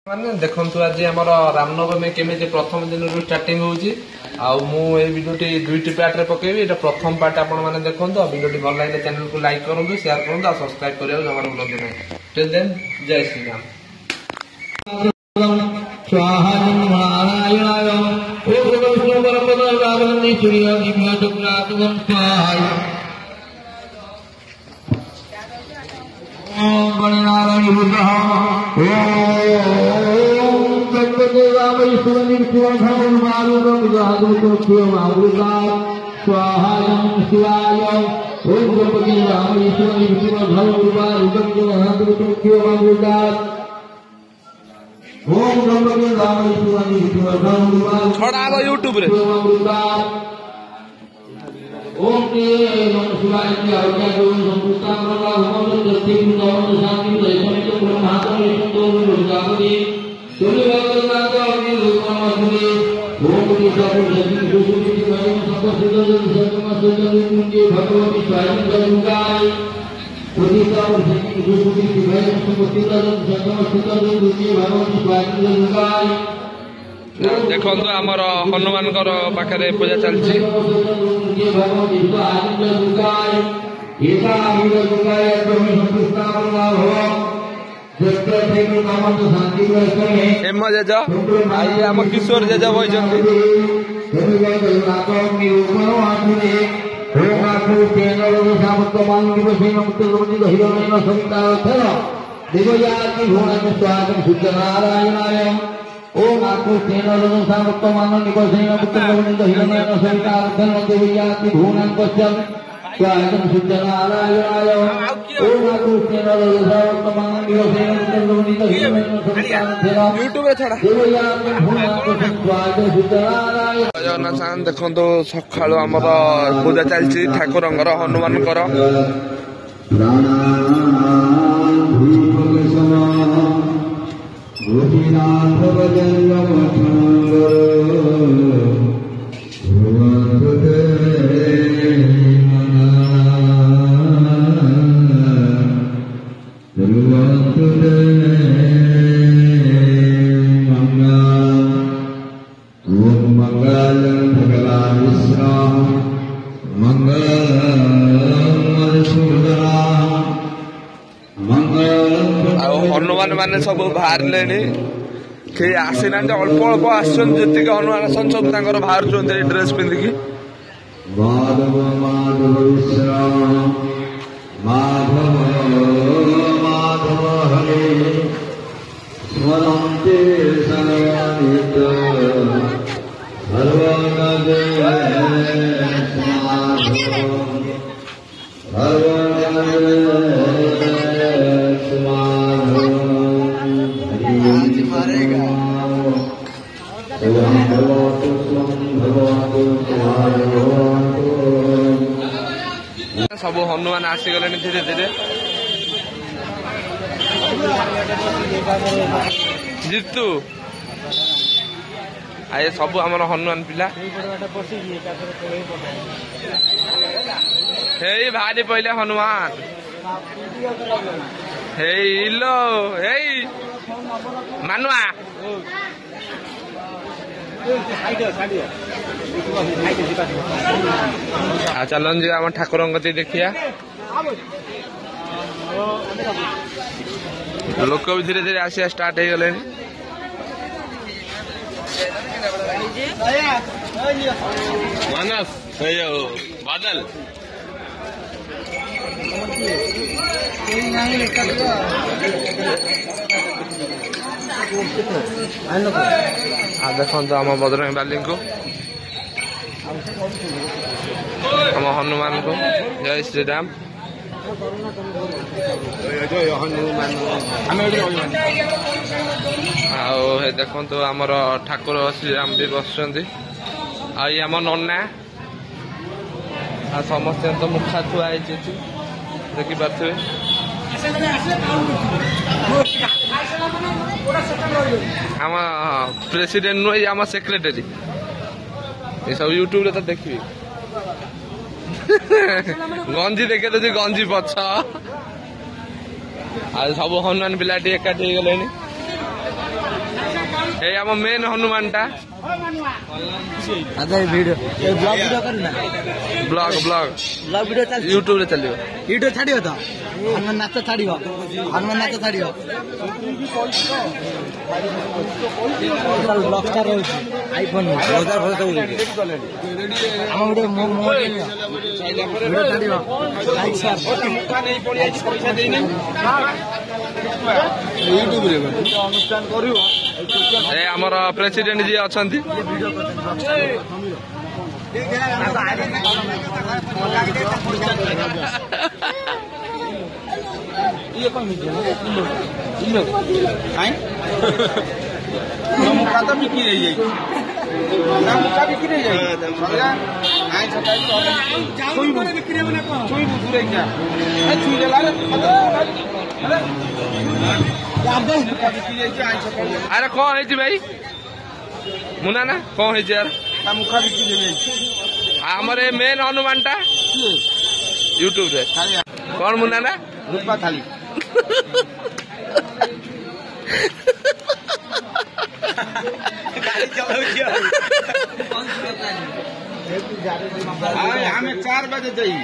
माने देखंतु आज हमर रामनवमी केमिति प्रथम दिन स्टार्टिंग होउची मु ए वीडियोटी दुईटी पार्ट रे पकेबी एटा प्रथम पार्ट आपण माने देखंतु वीडियोटी भल लागले चैनल को लाइक करंतु शेयर करंतु और सब्सक्राइब करियो जमार भूलंतु नै टिल देन जय श्री राम स्वाहा नारायणाय ओम विष्णु परमपद रावणि सूर्य दिव्य चक्रातुम स्वाहा ओम गणनारायण रुद्रः ओम जगदेवाय ईश्वरनि शिवधर्म मारुतं जागृतो मारुता स्वाहा नमः शिवाय ओम जगदेवाय ईश्वरनि शिवधर्म मारुतं जागृतो मारुता ओम जगदेवाय ईश्वरनि शिवधर्म छड़ाबो यूट्यूब रे ओम के नमः शिवाय की आज्ञा को संपुष्टा करना होम जति नमः शांति दैनिक ब्रह्मात्म संतोष रुद्रावती सूर्यवंदना का अग्नि रूपमधुरे ओम की सब जति सुसुति स्वयं संपसित जन्म सजन मुंगे भगवती स्वयं गंगाय प्रतिसा जति सुसुति स्वयं संपसित जन्म सजन मुंगे भगवती स्वयं गंगाय देखो आमर हनुमान पाखे पूजा चलती हेम जेज आई आम किशोर जेज बही ओम आकुष्ठेन रजसामुत्तमान निकोसेन पुत्रगमनित हिरण्येन सवितार्थं देवयाति भूनां पश्यन् स्वागतं शुद्धनारायणाय ओम आकुष्ठेन रजसामुत्तमान निकोसेन पुत्रगमनित हिरण्येन सवितार्थं यूट्यूब रे छड़ा देवयाति भूनां पश्यन् स्वागतं शुद्धनारायण जगन्नाथ देखो सकाळु आमर पूजा चलती ठाकुरंगर हनुमानकर गोपीनाथ भजन हनुमान माने सब बाहर कई आसीना अल्प अल्प आसती हनुमान आसन सब बाहर ड्रेस पिंधिकी माधव माधव माधव माधव हरे स्मरन्ते सर्वानित सब हनुमान आसीगले धीरे धीरे जीतु आए सब आम हनुमान पिला हे भारी पहले हनुमान हे इलो हे मानुआ चलन जी आम ठाकुर देखिया लोक भी धीरे धीरे आसिया स्टार्ट हो गले मानस बादल देखो आम बजरंग बाली को आम हनुमान को जय श्री राम देखो आमर ठाकुर श्रीराम भी बस आम नना समस्त तो मुखा थुआ देखी पारे आम प्रेसिडेंट नुह आम सेक्रेटरी ये सब यूट्यूब तो देखी गंजी देखे तो गंजी पछ सब हनुमान पिलाटी एकाठी गले ए आम मेन हनुमान टा अदर वीडियो ए ब्लॉग वीडियो करना ब्लॉग ब्लॉग ब्लॉग वीडियो चल यूट्यूब रे चलियो वीडियो छाड़ियो तो हनुमान नाच छाड़ियो हनुमान नाच छाड़ियो ब्लॉग स्टार रहउछि आईफोन 2000 भर सब हम वीडियो मो वीडियो छाड़ियो लाइक शेयर मुका नहीं पड़ी आज पैसा देनी यूट्यूब रे अनुष्ठान करियो ए हमर प्रेसिडेंट जी अछंती ये कौन किलो हैं मुका तो बिकी रही जाई ना मुका बिकी रही जाई सरगा आई सकाई तो कोई बोले बिक्री में ना कोई दूर है क्या ए छुई देला रे अरे कौन है भाई मुना ना कौन है यार मुखा बिकी आमर मेन हनुमान टा यूट्यूब रे कौन मुना ना रुपा थाली हमें 4 बजे जाइए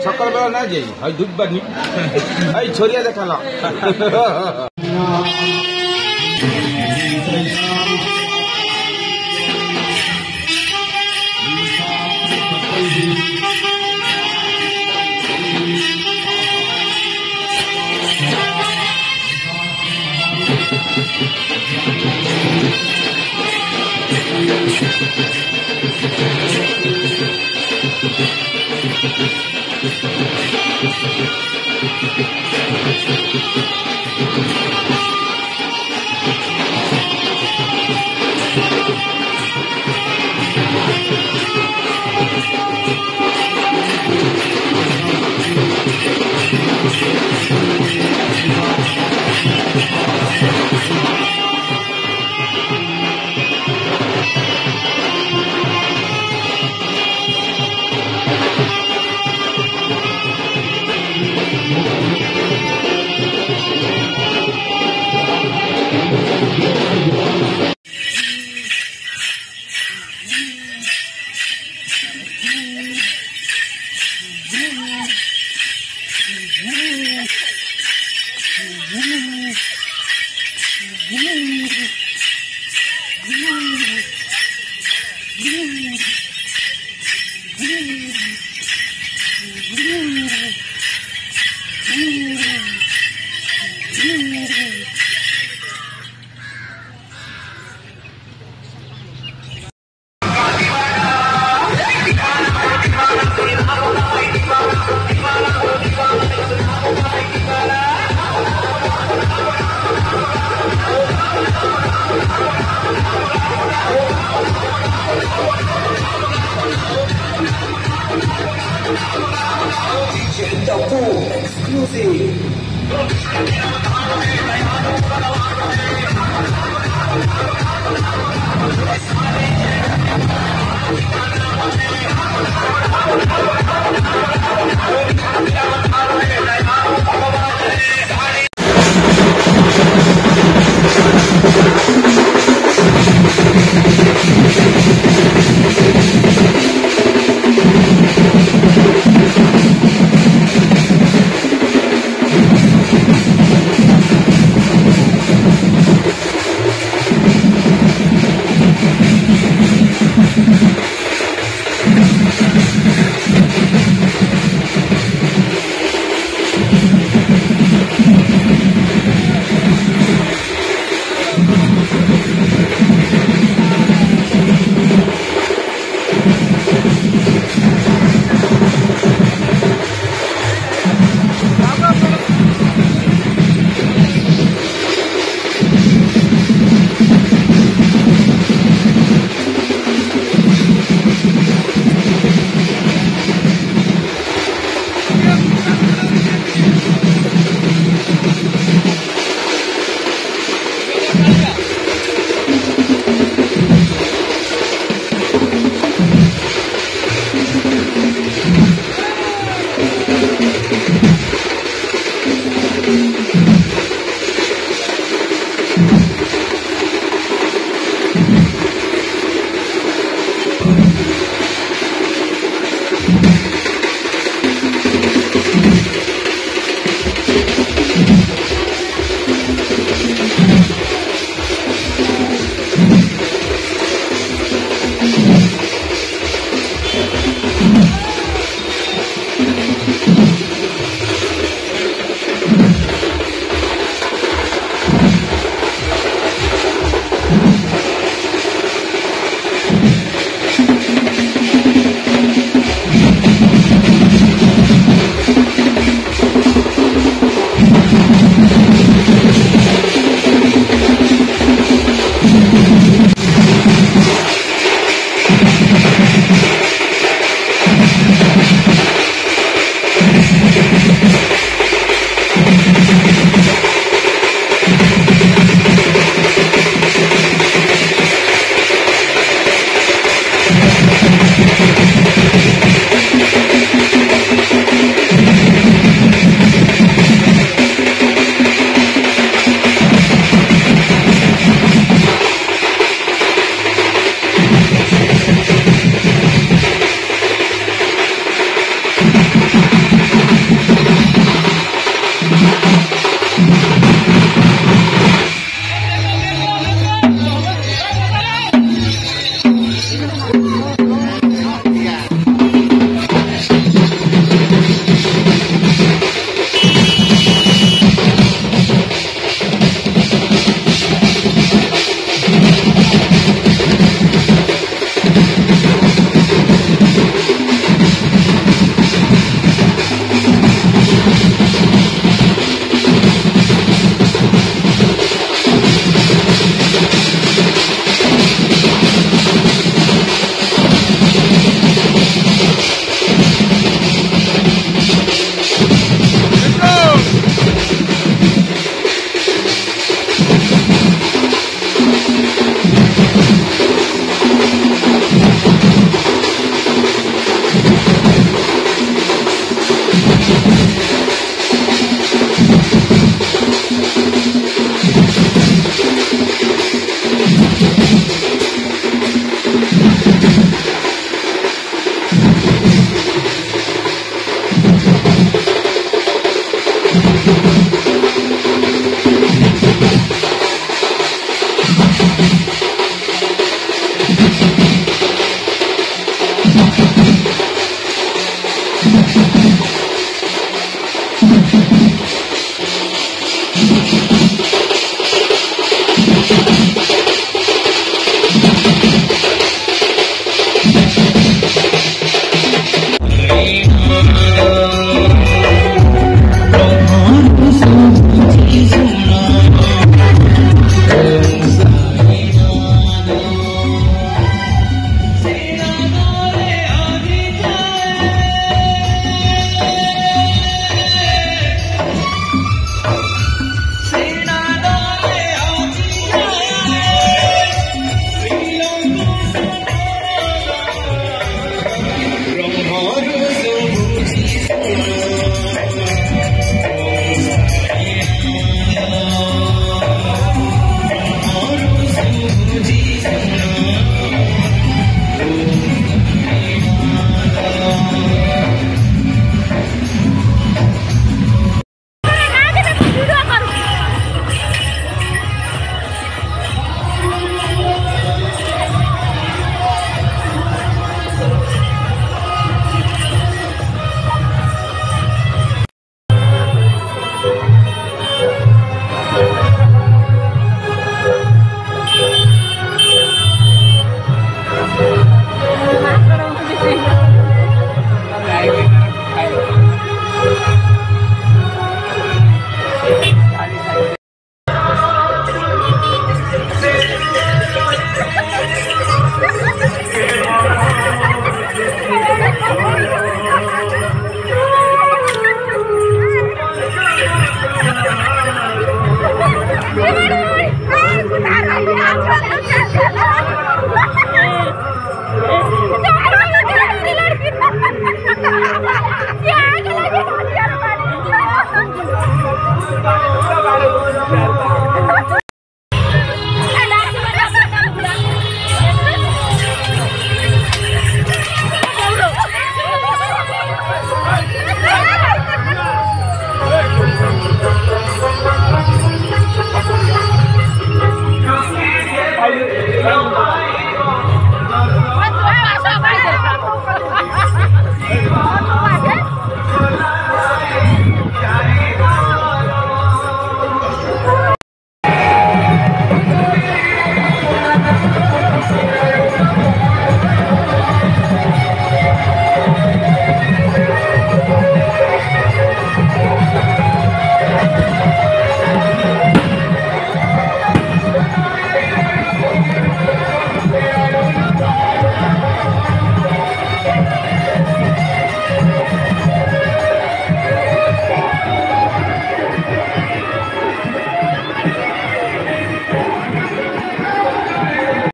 सकाल बेला ना जाइए हई धूप बनी हई छोरिया देखा लो